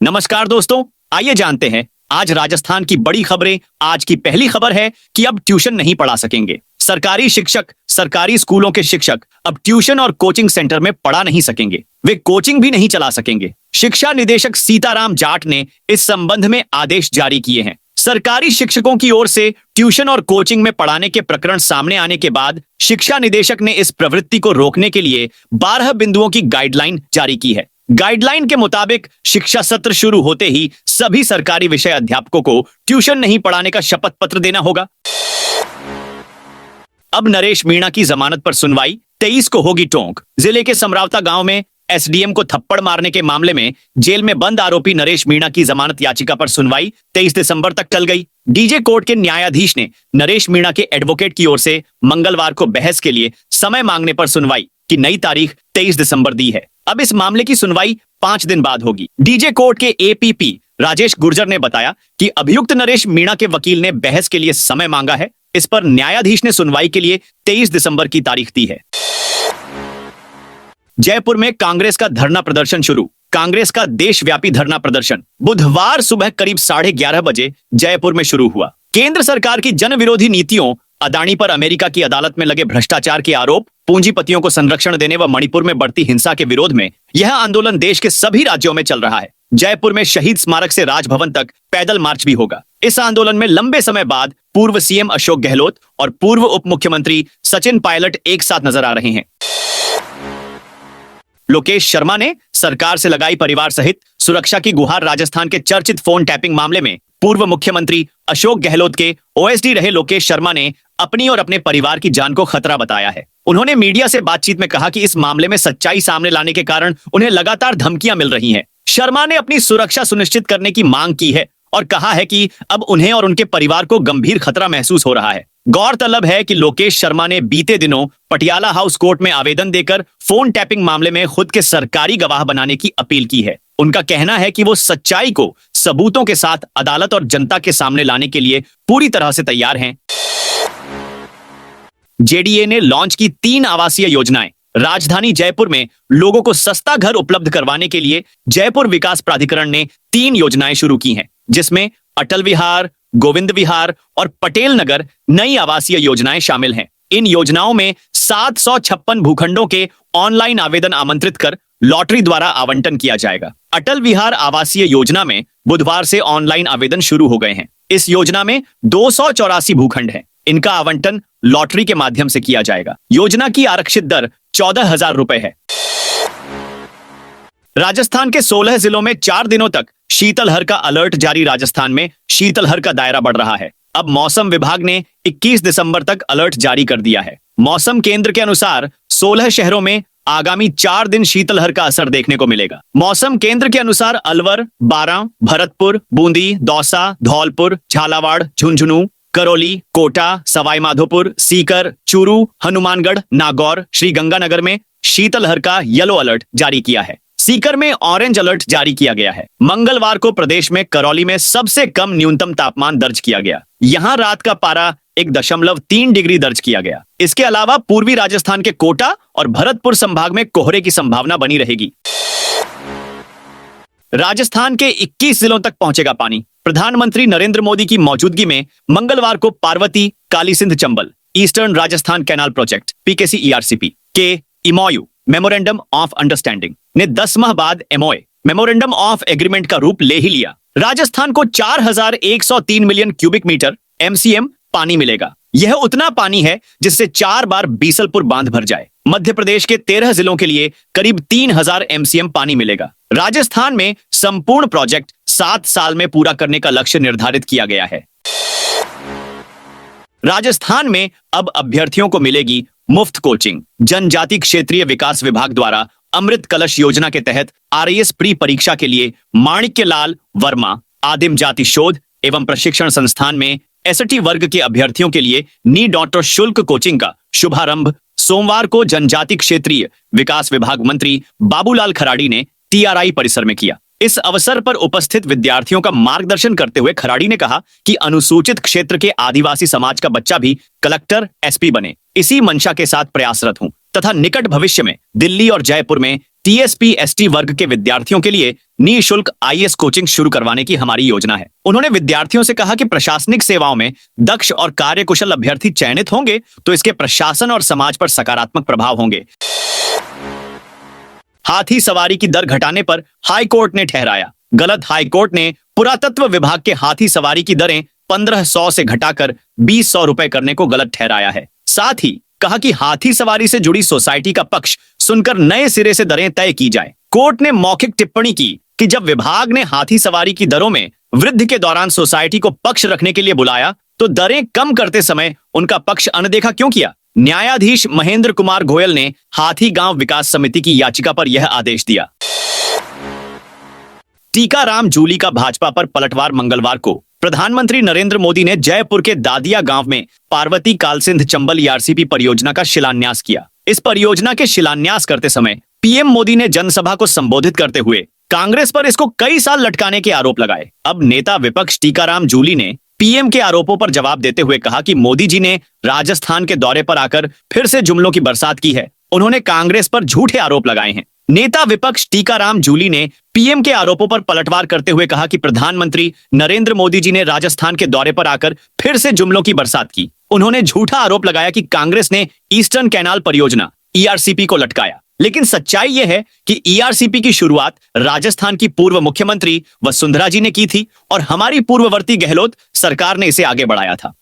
नमस्कार दोस्तों, आइए जानते हैं आज राजस्थान की बड़ी खबरें। आज की पहली खबर है कि अब ट्यूशन नहीं पढ़ा सकेंगे। सरकारी शिक्षक, सरकारी स्कूलों के शिक्षक अब ट्यूशन और कोचिंग सेंटर में पढ़ा नहीं सकेंगे। वे कोचिंग भी नहीं चला सकेंगे। शिक्षा निदेशक सीताराम जाट ने इस संबंध में आदेश जारी किए हैं। सरकारी शिक्षकों की ओर से ट्यूशन और कोचिंग में पढ़ाने के प्रकरण सामने आने के बाद शिक्षा निदेशक ने इस प्रवृत्ति को रोकने के लिए 12 बिंदुओं की गाइडलाइन जारी की है। गाइडलाइन के मुताबिक शिक्षा सत्र शुरू होते ही सभी सरकारी विषय अध्यापकों को ट्यूशन नहीं पढ़ाने का शपथ पत्र देना होगा। अब नरेश मीणा की जमानत पर सुनवाई, 23 को होगी टोंक। जिले के समरावता गांव में एसडीएम को थप्पड़ मारने के मामले में जेल में बंद आरोपी नरेश मीणा की जमानत याचिका पर सुनवाई 23 दिसंबर तक टल गई। डीजे कोर्ट के न्यायाधीश ने नरेश मीणा के एडवोकेट की ओर से मंगलवार को बहस के लिए समय मांगने पर सुनवाई की नई तारीख 23 दिसंबर दी है। अब इस मामले की सुनवाई 5 दिन बाद होगी। डीजे कोर्ट के एपीपी राजेश गुर्जर ने बताया कि अभियुक्त नरेश मीणा के वकील ने बहस के लिए समय मांगा है। इस पर न्यायाधीश ने सुनवाई के लिए 23 दिसंबर की तारीख दी है। जयपुर में कांग्रेस का धरना प्रदर्शन शुरू। कांग्रेस का देशव्यापी धरना प्रदर्शन बुधवार सुबह करीब 11:30 बजे जयपुर में शुरू हुआ। केंद्र सरकार की जन विरोधी नीतियों, अदानी पर अमेरिका की अदालत में लगे भ्रष्टाचार के आरोप, पूंजीपतियों को संरक्षण देने व मणिपुर में बढ़ती हिंसा के विरोध में यह आंदोलन देश के सभी राज्यों में चल रहा है। जयपुर में शहीद स्मारक से राजभवन तक पैदल मार्च भी होगा। इस आंदोलन में लंबे समय बाद पूर्व सीएम अशोक गहलोत और पूर्व उप मुख्यमंत्री सचिन पायलट एक साथ नजर आ रहे हैं। लोकेश शर्मा ने सरकार से लगाई परिवार सहित सुरक्षा की गुहार। राजस्थान के चर्चित फोन टैपिंग मामले में पूर्व मुख्यमंत्री अशोक गहलोत के ओएसडी रहे लोकेश शर्मा ने अपनी और अपने परिवार की जान को खतरा बताया है। उन्होंने मीडिया से बातचीत में कहा कि इस मामले में सच्चाई सामने लाने के कारण उन्हें लगातार धमकियां मिल रही हैं। शर्मा ने अपनी सुरक्षा सुनिश्चित करने की मांग की है और कहा है कि अब उन्हें और उनके परिवार को गंभीर खतरा महसूस हो रहा है। गौरतलब है कि लोकेश शर्मा ने बीते दिनों पटियाला हाउस कोर्ट में आवेदन देकर फोन टैपिंग मामले में खुद के सरकारी गवाह बनाने की अपील की है। उनका कहना है कि वो सच्चाई को सबूतों के साथ अदालत और जनता के सामने लाने के लिए पूरी तरह से तैयार हैं। जेडीए ने लॉन्च की 3 आवासीय योजनाएं। राजधानी जयपुर में लोगों को सस्ता घर उपलब्ध करवाने के लिए जयपुर विकास प्राधिकरण ने 3 योजनाएं शुरू की हैं, जिसमें अटल विहार, गोविंद विहार और पटेल नगर नई आवासीय योजनाएं शामिल हैं। इन योजनाओं में 756 भूखंडों के ऑनलाइन आवेदन आमंत्रित कर लॉटरी द्वारा आवंटन किया जाएगा। अटल विहार आवासीय योजना में बुधवार से ऑनलाइन आवेदन शुरू हो गए हैं। इस योजना में 284 भूखंड हैं। इनका आवंटन लॉटरी के माध्यम से किया जाएगा। योजना की आरक्षित दर 14,000 रुपए है। राजस्थान के 16 जिलों में 4 दिनों तक शीतलहर का अलर्ट जारी। राजस्थान में शीतलहर का दायरा बढ़ रहा है। अब मौसम विभाग ने 21 दिसंबर तक अलर्ट जारी कर दिया है। मौसम केंद्र के अनुसार 16 शहरों में आगामी 4 दिन शीतलहर का असर देखने को मिलेगा। मौसम केंद्र के अनुसार अलवर, बारां, भरतपुर, बूंदी, दौसा, धौलपुर, झालावाड़, झुंझुनू, करौली, कोटा, सवाई माधोपुर, सीकर, चूरू, हनुमानगढ़, नागौर, श्रीगंगानगर में शीतलहर का येलो अलर्ट जारी किया है। सीकर में ऑरेंज अलर्ट जारी किया गया है। मंगलवार को प्रदेश में करौली में सबसे कम न्यूनतम तापमान दर्ज किया गया। यहां रात का पारा 1.3 डिग्री दर्ज किया गया। इसके अलावा पूर्वी राजस्थान के कोटा और भरतपुर संभाग में कोहरे की संभावना बनी रहेगी। राजस्थान के 21 जिलों तक पहुंचेगा पानी। प्रधानमंत्री नरेंद्र मोदी की मौजूदगी में मंगलवार को Parvati, Kali Sindh Chambal eastern Rajasthan canal project PKC-ERCP के इमोयू मेमोरेंडम ऑफ अंडरस्टैंडिंग ने 10 माह बाद एमओए मेमोरेंडम ऑफ एग्रीमेंट का रूप ले ही लिया। राजस्थान को 4103 मिलियन क्यूबिक मीटर MCM पानी मिलेगा। यह उतना पानी है जिससे 4 बार बीसलपुर बांध भर जाए। मध्य प्रदेश के 13 जिलों के लिए करीब 3000 MCM पानी मिलेगा। राजस्थान में संपूर्ण प्रोजेक्ट 7 साल में पूरा करने का लक्ष्य निर्धारित किया गया है। राजस्थान में अब अभ्यर्थियों को मिलेगी मुफ्त कोचिंग। जनजाति क्षेत्रीय विकास विभाग द्वारा अमृत कलश योजना के तहत RAS प्री परीक्षा के लिए माणिक्य लाल वर्मा आदिम जाति शोध एवं प्रशिक्षण संस्थान में ST वर्ग के अभ्यर्थियों के लिए निःशुल्क शुल्क कोचिंग का शुभारंभ सोमवार को जनजाति क्षेत्रीय विकास विभाग मंत्री बाबूलाल खराड़ी ने TRI परिसर में किया। इस अवसर पर उपस्थित विद्यार्थियों का मार्गदर्शन करते हुए खराड़ी ने कहा कि अनुसूचित क्षेत्र के आदिवासी समाज का बच्चा भी कलेक्टर, SP बने। इसी मंशा के साथ प्रयासरत हूं तथा निकट भविष्य में दिल्ली और जयपुर में टीएसपी एसटी वर्ग के विद्यार्थियों के लिए निःशुल्क आईएएस कोचिंग शुरू करवाने की हमारी योजना है। उन्होंने विद्यार्थियों से कहा कि प्रशासनिक सेवाओं में दक्ष और कार्यकुशल अभ्यर्थी चयनित होंगे तो इसके प्रशासन और समाज पर सकारात्मक प्रभाव होंगे। हाथी सवारी की दर घटाने पर हाईकोर्ट ने ठहराया गलत। हाईकोर्ट ने पुरातत्व विभाग के हाथी सवारी की दरें 1500 से घटाकर 2200 रुपए करने को गलत ठहराया है। साथ ही कहा कि हाथी सवारी से जुड़ी सोसाइटी का पक्ष सुनकर नए सिरे से दरें तय की जाए। कोर्ट ने मौखिक टिप्पणी की कि जब विभाग ने हाथी सवारी की दरों में वृद्धि के दौरान सोसाइटी को पक्ष रखने के लिए बुलाया तो दरें कम करते समय उनका पक्ष अनदेखा क्यों किया। न्यायाधीश महेंद्र कुमार गोयल ने हाथी गांव विकास समिति की याचिका पर यह आदेश दिया। टीकाराम जूली का भाजपा पर पलटवार। मंगलवार को प्रधानमंत्री नरेंद्र मोदी ने जयपुर के दादिया गांव में पार्वती कालसिंध चंबल ईआरसीपी परियोजना का शिलान्यास किया। इस परियोजना के शिलान्यास करते समय पीएम मोदी ने जनसभा को संबोधित करते हुए कांग्रेस पर इसको कई साल लटकाने के आरोप लगाए। अब नेता विपक्ष टीकाराम जूली ने पीएम के आरोपों पर जवाब देते हुए कहा कि मोदी जी ने राजस्थान के दौरे पर आकर फिर से जुमलों की बरसात की है। उन्होंने कांग्रेस पर झूठे आरोप लगाए हैं। नेता विपक्ष टीकाराम जूली ने पीएम के आरोपों पर पलटवार करते हुए कहा कि प्रधानमंत्री नरेंद्र मोदी जी ने राजस्थान के दौरे पर आकर फिर से जुमलों की बरसात की। उन्होंने झूठा आरोप लगाया कि कांग्रेस ने ईस्टर्न कैनाल परियोजना ईआरसीपी को लटकाया। लेकिन सच्चाई यह है कि ईआरसीपी की शुरुआत राजस्थान की पूर्व मुख्यमंत्री वसुंधरा जी ने की थी और हमारी पूर्ववर्ती गहलोत सरकार ने इसे आगे बढ़ाया था।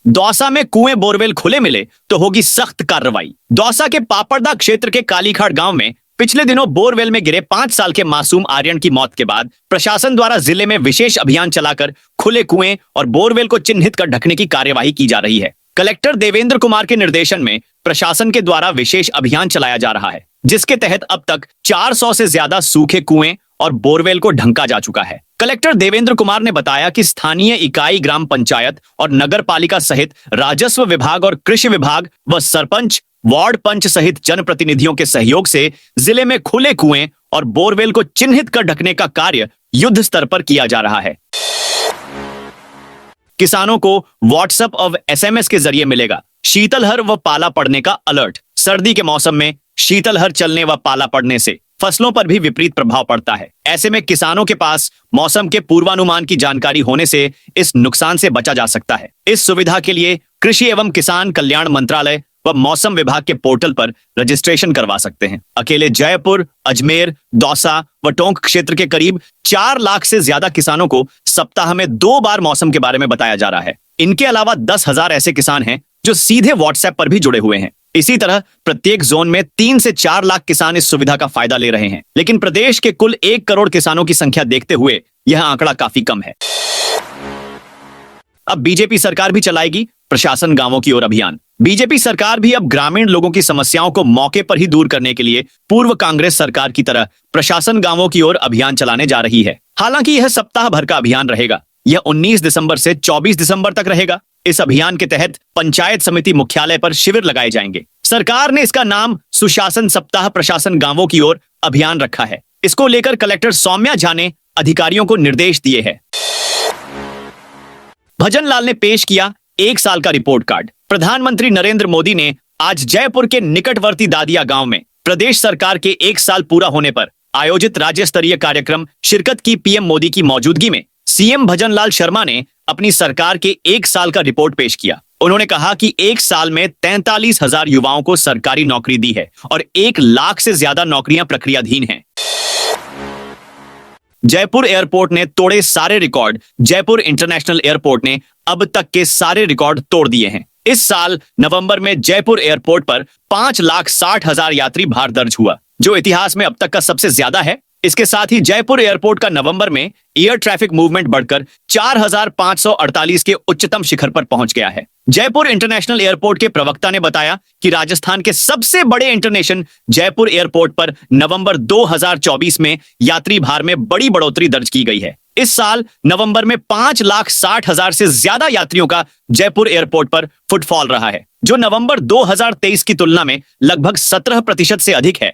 दौसा में कुएं बोरवेल खुले मिले तो होगी सख्त कार्रवाई। दौसा के पापड़दा क्षेत्र के कालीखाड़ गांव में पिछले दिनों बोरवेल में गिरे 5 साल के मासूम आर्यन की मौत के बाद प्रशासन द्वारा जिले में विशेष अभियान चलाकर खुले कुएं और बोरवेल को चिन्हित कर ढकने की कार्यवाही की जा रही है। कलेक्टर देवेंद्र कुमार के निर्देशन में प्रशासन के द्वारा विशेष अभियान चलाया जा रहा है, जिसके तहत अब तक 400 से ज्यादा सूखे कुएं और बोरवेल को ढंका जा चुका है। कलेक्टर देवेंद्र कुमार ने बताया कि स्थानीय इकाई, ग्राम पंचायत और नगर पालिका सहित राजस्व विभाग और कृषि विभाग व सरपंच, वार्ड पंच सहित जनप्रतिनिधियों के सहयोग से जिले में खुले कुएं और बोरवेल को चिन्हित कर ढकने का कार्य युद्ध स्तर पर किया जा रहा है। किसानों को व्हाट्सएप और एसएमएस के जरिए मिलेगा शीतलहर व पाला पड़ने का अलर्ट। सर्दी के मौसम में शीतलहर चलने व पाला पड़ने से फसलों पर भी विपरीत प्रभाव पड़ता है। ऐसे में किसानों के पास मौसम के पूर्वानुमान की जानकारी होने से इस नुकसान से बचा जा सकता है। इस सुविधा के लिए कृषि एवं किसान कल्याण मंत्रालय व मौसम विभाग के पोर्टल पर रजिस्ट्रेशन करवा सकते हैं। अकेले जयपुर, अजमेर, दौसा व टोंक क्षेत्र के करीब 4 लाख से ज्यादा किसानों को सप्ताह में 2 बार मौसम के बारे में बताया जा रहा है। इनके अलावा 10,000 ऐसे किसान हैं जो सीधे व्हाट्सएप पर भी जुड़े हुए हैं। इसी तरह प्रत्येक जोन में 3 से 4 लाख किसान इस सुविधा का फायदा ले रहे हैं। लेकिन प्रदेश के कुल 1 करोड़ किसानों की संख्या देखते हुए यह आंकड़ा काफी कम है। अब बीजेपी सरकार भी चलाएगी प्रशासन गांवों की ओर अभियान। बीजेपी सरकार भी अब ग्रामीण लोगों की समस्याओं को मौके पर ही दूर करने के लिए पूर्व कांग्रेस सरकार की तरह प्रशासन गांवों की ओर अभियान चलाने जा रही है। हालांकि यह सप्ताह भर का अभियान रहेगा। यह 19 दिसंबर से 24 दिसंबर तक रहेगा। इस अभियान के तहत पंचायत समिति मुख्यालय पर शिविर लगाए जाएंगे। सरकार ने इसका नाम सुशासन सप्ताह प्रशासन गांवों की ओर अभियान रखा है। इसको लेकर कलेक्टर सौम्या झा ने अधिकारियों को निर्देश दिए हैं। भजन लाल ने पेश किया 1 साल का रिपोर्ट कार्ड। प्रधानमंत्री नरेंद्र मोदी ने आज जयपुर के निकटवर्ती दादिया गांव में प्रदेश सरकार के 1 साल पूरा होने पर आयोजित राज्य स्तरीय कार्यक्रम शिरकत की। पीएम मोदी की मौजूदगी में सीएम भजन लाल शर्मा ने अपनी सरकार के 1 साल का रिपोर्ट पेश किया। उन्होंने कहा कि 1 साल में 43,000 युवाओं को सरकारी नौकरी दी है और 1 लाख से ज्यादा नौकरियां प्रक्रियाधीन हैं। जयपुर एयरपोर्ट ने तोड़े सारे रिकॉर्ड। जयपुर इंटरनेशनल एयरपोर्ट ने अब तक के सारे रिकॉर्ड तोड़ दिए हैं। इस साल नवंबर में जयपुर एयरपोर्ट पर 5,60,000 यात्री भार दर्ज हुआ, जो इतिहास में अब तक का सबसे ज्यादा है। इसके साथ ही जयपुर एयरपोर्ट का नवंबर में एयर ट्रैफिक मूवमेंट बढ़कर 4,548 के उच्चतम शिखर पर पहुंच गया है। जयपुर इंटरनेशनल एयरपोर्ट के प्रवक्ता ने बताया कि राजस्थान के सबसे बड़े इंटरनेशनल जयपुर एयरपोर्ट पर नवंबर 2024 में यात्री भार में बड़ी बढ़ोतरी दर्ज की गई है। इस साल नवंबर में 5,60,000 से ज्यादा यात्रियों का जयपुर एयरपोर्ट पर फुटफॉल रहा है, जो नवंबर 2023 की तुलना में लगभग 17% से अधिक है।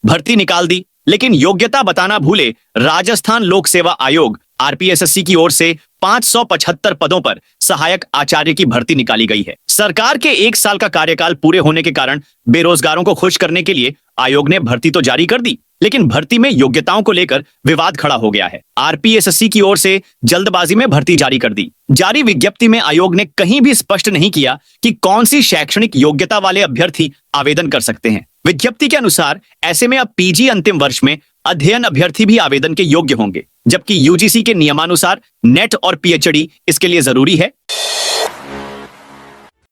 भर्ती निकाल दी, लेकिन योग्यता बताना भूले राजस्थान लोक सेवा आयोग आरपीएसएससी की ओर से 575 पदों पर सहायक आचार्य की भर्ती निकाली गई है। सरकार के 1 साल का कार्यकाल पूरे होने के कारण बेरोजगारों को खुश करने के लिए आयोग ने भर्ती तो जारी कर दी, लेकिन भर्ती में योग्यताओं को लेकर विवाद खड़ा हो गया है। आरपीएसएससी की ओर से जल्दबाजी में भर्ती जारी कर दी। जारी विज्ञप्ति में आयोग ने कहीं भी स्पष्ट नहीं किया कि कौन सी शैक्षणिक योग्यता वाले अभ्यर्थी आवेदन कर सकते हैं। विज्ञप्ति के अनुसार ऐसे में अब पीजी अंतिम वर्ष में अध्ययन अभ्यर्थी भी आवेदन के योग्य होंगे, जबकि यूजीसी के नियमानुसार नेट और पीएचडी इसके लिए जरूरी है।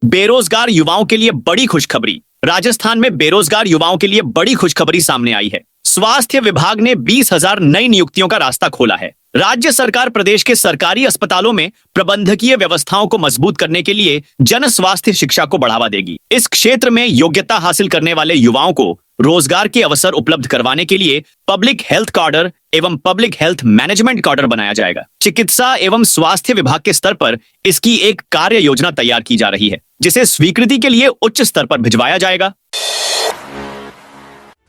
बेरोजगार युवाओं के लिए बड़ी खुशखबरी। राजस्थान में बेरोजगार युवाओं के लिए बड़ी खुशखबरी सामने आई है। स्वास्थ्य विभाग ने 20,000 नई नियुक्तियों का रास्ता खोला है। राज्य सरकार प्रदेश के सरकारी अस्पतालों में प्रबंधकीय व्यवस्थाओं को मजबूत करने के लिए जन स्वास्थ्य शिक्षा को बढ़ावा देगी। इस क्षेत्र में योग्यता हासिल करने वाले युवाओं को रोजगार के अवसर उपलब्ध करवाने के लिए पब्लिक हेल्थ कार्डर एवं पब्लिक हेल्थ मैनेजमेंट कार्डर बनाया जाएगा। चिकित्सा एवं स्वास्थ्य विभाग के स्तर पर इसकी एक कार्य योजना तैयार की जा रही है, जिसे स्वीकृति के लिए उच्च स्तर पर भिजवाया जाएगा।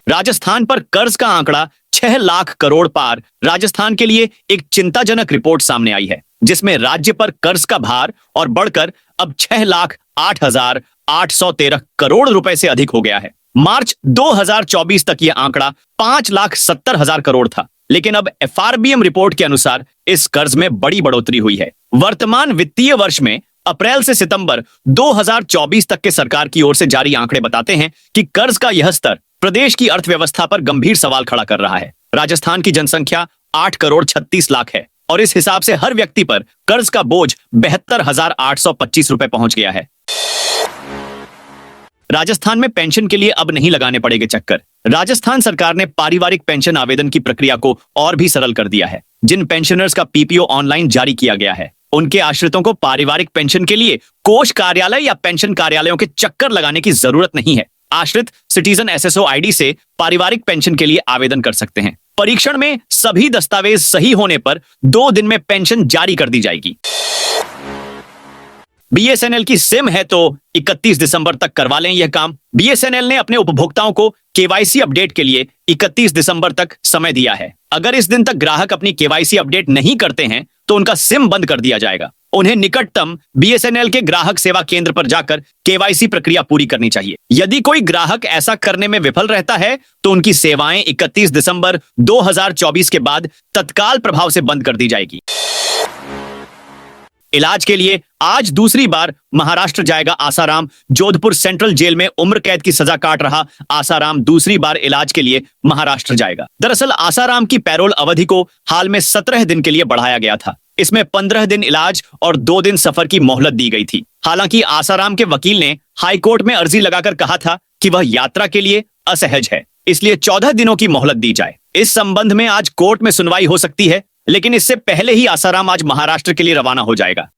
राजस्थान पर कर्ज का आंकड़ा 6 लाख करोड़ पार। राजस्थान के लिए एक चिंताजनक रिपोर्ट सामने आई है, जिसमें राज्य पर कर्ज का भार और बढ़कर अब 6,08,813 करोड़ रुपए से अधिक हो गया है। मार्च 2024 तक यह आंकड़ा 5,70,000 करोड़ था, लेकिन अब एफआरबीएम रिपोर्ट के अनुसार इस कर्ज में बड़ी बढ़ोतरी हुई है। वर्तमान वित्तीय वर्ष में अप्रैल से सितंबर 2024 तक के सरकार की ओर से जारी आंकड़े बताते हैं कि कर्ज का यह स्तर प्रदेश की अर्थव्यवस्था पर गंभीर सवाल खड़ा कर रहा है। राजस्थान की जनसंख्या 8 करोड़ 36 लाख है और इस हिसाब से हर व्यक्ति पर कर्ज का बोझ 72,825 रुपए पहुंच गया है। राजस्थान में पेंशन के लिए अब नहीं लगाने पड़ेंगे चक्कर। राजस्थान सरकार ने पारिवारिक पेंशन आवेदन की प्रक्रिया को और भी सरल कर दिया है। जिन पेंशनर्स का पीपीओ ऑनलाइन जारी किया गया है, उनके आश्रितों को पारिवारिक पेंशन के लिए कोष कार्यालय या पेंशन कार्यालयों के चक्कर लगाने की जरूरत नहीं है। आश्रित सिटीजन एसएसओ आईडी से पारिवारिक पेंशन के लिए आवेदन कर सकते हैं। परीक्षण में सभी दस्तावेज सही होने पर 2 दिन में पेंशन जारी कर दी जाएगी। बीएसएनएल की सिम है तो 31 दिसंबर तक करवा लें यह काम। बीएसएनएल ने अपने उपभोक्ताओं को केवाईसी अपडेट के लिए 31 दिसंबर तक समय दिया है। अगर इस दिन तक ग्राहक अपनी केवाईसी अपडेट नहीं करते हैं तो उनका सिम बंद कर दिया जाएगा। उन्हें निकटतम बीएसएनएल के ग्राहक सेवा केंद्र पर जाकर केवाईसी प्रक्रिया पूरी करनी चाहिए। यदि कोई ग्राहक ऐसा करने में विफल रहता है तो उनकी सेवाएं 31 दिसंबर 2024 के बाद तत्काल प्रभाव से बंद कर दी जाएगी। इलाज के लिए आज दूसरी बार महाराष्ट्र जाएगा आसाराम। जोधपुर सेंट्रल जेल में उम्र कैद की सजा काट रहा आसाराम दूसरी बार इलाज के लिए महाराष्ट्र जाएगा। दरअसल आसाराम की पैरोल अवधि को हाल में 17 दिन के लिए बढ़ाया गया था। इसमें 15 दिन इलाज और 2 दिन सफर की मोहलत दी गई थी। हालांकि आसाराम के वकील ने हाईकोर्ट में अर्जी लगाकर कहा था कि वह यात्रा के लिए असहज है, इसलिए 14 दिनों की मोहलत दी जाए। इस संबंध में आज कोर्ट में सुनवाई हो सकती है, लेकिन इससे पहले ही आसाराम आज महाराष्ट्र के लिए रवाना हो जाएगा।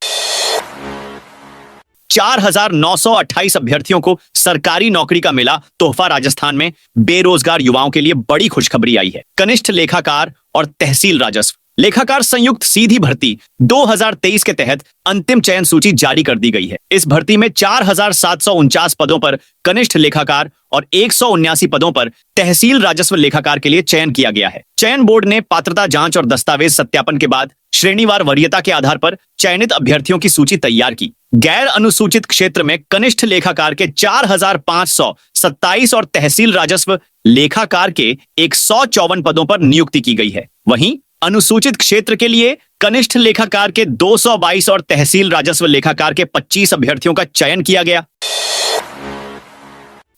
4,928 अभ्यर्थियों को सरकारी नौकरी का मिला तोहफा। राजस्थान में बेरोजगार युवाओं के लिए बड़ी खुशखबरी आई है। कनिष्ठ लेखाकार और तहसील राजस्व लेखाकार संयुक्त सीधी भर्ती 2023 के तहत अंतिम चयन सूची जारी कर दी गई है। इस भर्ती में 4,749 पदों पर कनिष्ठ लेखाकार और 179 पदों पर तहसील राजस्व लेखाकार के लिए चयन किया गया है। चयन बोर्ड ने पात्रता जांच और दस्तावेज सत्यापन के बाद श्रेणीवार वरीयता के आधार पर चयनित अभ्यर्थियों की सूची तैयार की। गैर अनुसूचित क्षेत्र में कनिष्ठ लेखाकार के 4,527 और तहसील राजस्व लेखाकार के 154 पदों पर नियुक्ति की गई है। वहीं अनुसूचित क्षेत्र के लिए कनिष्ठ लेखाकार के 222 और तहसील राजस्व लेखाकार के 25 अभ्यर्थियों का चयन किया गया।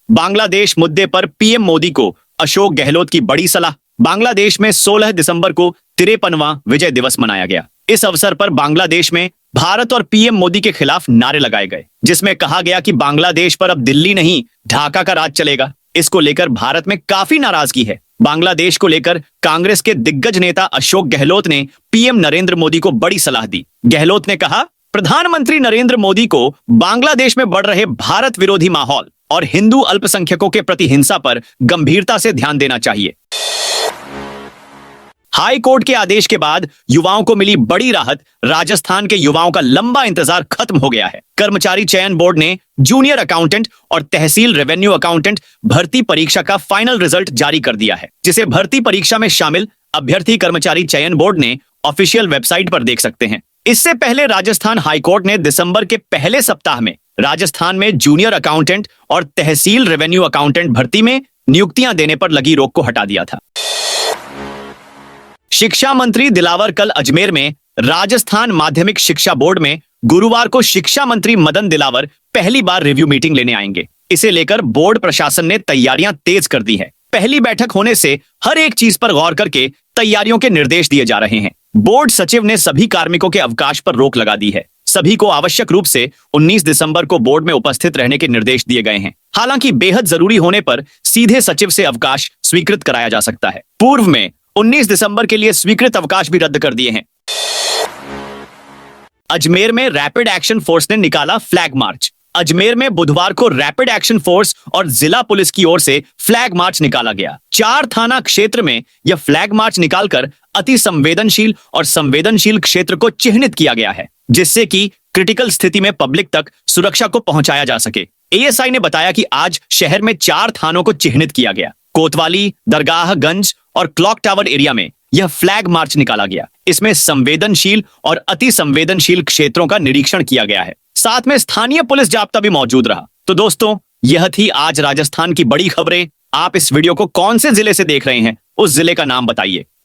बांग्लादेश मुद्दे पर पीएम मोदी को अशोक गहलोत की बड़ी सलाह। बांग्लादेश में 16 दिसंबर को 53वां विजय दिवस मनाया गया। इस अवसर पर बांग्लादेश में भारत और पीएम मोदी के खिलाफ नारे लगाए गए, जिसमें कहा गया कि बांग्लादेश पर अब दिल्ली नहीं ढाका का राज चलेगा। इसको लेकर भारत में काफी नाराजगी है। बांग्लादेश को लेकर कांग्रेस के दिग्गज नेता अशोक गहलोत ने पीएम नरेंद्र मोदी को बड़ी सलाह दी। गहलोत ने कहा, प्रधानमंत्री नरेंद्र मोदी को बांग्लादेश में बढ़ रहे भारत विरोधी माहौल और हिंदू अल्पसंख्यकों के प्रति हिंसा पर गंभीरता से ध्यान देना चाहिए। हाई कोर्ट के आदेश के बाद युवाओं को मिली बड़ी राहत। राजस्थान के युवाओं का लंबा इंतजार खत्म हो गया है। कर्मचारी चयन बोर्ड ने जूनियर अकाउंटेंट और तहसील रेवेन्यू अकाउंटेंट भर्ती परीक्षा का फाइनल रिजल्ट जारी कर दिया है, जिसे भर्ती परीक्षा में शामिल अभ्यर्थी कर्मचारी चयन बोर्ड ने ऑफिशियल वेबसाइट पर देख सकते हैं। इससे पहले राजस्थान हाईकोर्ट ने दिसंबर के पहले सप्ताह में राजस्थान में जूनियर अकाउंटेंट और तहसील रेवेन्यू अकाउंटेंट भर्ती में नियुक्तियां देने पर लगी रोक को हटा दिया था। शिक्षा मंत्री दिलावर कल अजमेर में राजस्थान माध्यमिक शिक्षा बोर्ड में गुरुवार को शिक्षा मंत्री मदन दिलावर पहली बार रिव्यू मीटिंग लेने आएंगे। इसे लेकर बोर्ड प्रशासन ने तैयारियां तेज कर दी है। पहली बैठक होने से हर एक चीज पर गौर करके तैयारियों के निर्देश दिए जा रहे हैं। बोर्ड सचिव ने सभी कार्मिकों के अवकाश पर रोक लगा दी है। सभी को आवश्यक रूप से 19 दिसंबर को बोर्ड में उपस्थित रहने के निर्देश दिए गए हैं। हालांकि बेहद जरूरी होने पर सीधे सचिव से अवकाश स्वीकृत कराया जा सकता है। पूर्व में 19 दिसंबर के लिए स्वीकृत अवकाश भी रद्द कर दिए हैं। अजमेर में रैपिड एक्शन फोर्स ने निकाला फ्लैग मार्च। अजमेर में बुधवार को रैपिड एक्शन फोर्स और जिला पुलिस की ओर से फ्लैग मार्च निकाला गया। 4 थाना क्षेत्र में यह फ्लैग मार्च निकालकर अति संवेदनशील और संवेदनशील क्षेत्र को चिन्हित किया गया है, जिससे कि क्रिटिकल स्थिति में पब्लिक तक सुरक्षा को पहुंचाया जा सके। एएसआई ने बताया कि आज शहर में 4 थानों को चिन्हित किया गया। कोतवाली, दरगाहगंज और क्लॉक टावर एरिया में यह फ्लैग मार्च निकाला गया। इसमें संवेदनशील और अति संवेदनशील क्षेत्रों का निरीक्षण किया गया है। साथ में स्थानीय पुलिस जाब्ता भी मौजूद रहा। तो दोस्तों, यह थी आज राजस्थान की बड़ी खबरें। आप इस वीडियो को कौन से जिले से देख रहे हैं, उस जिले का नाम बताइए।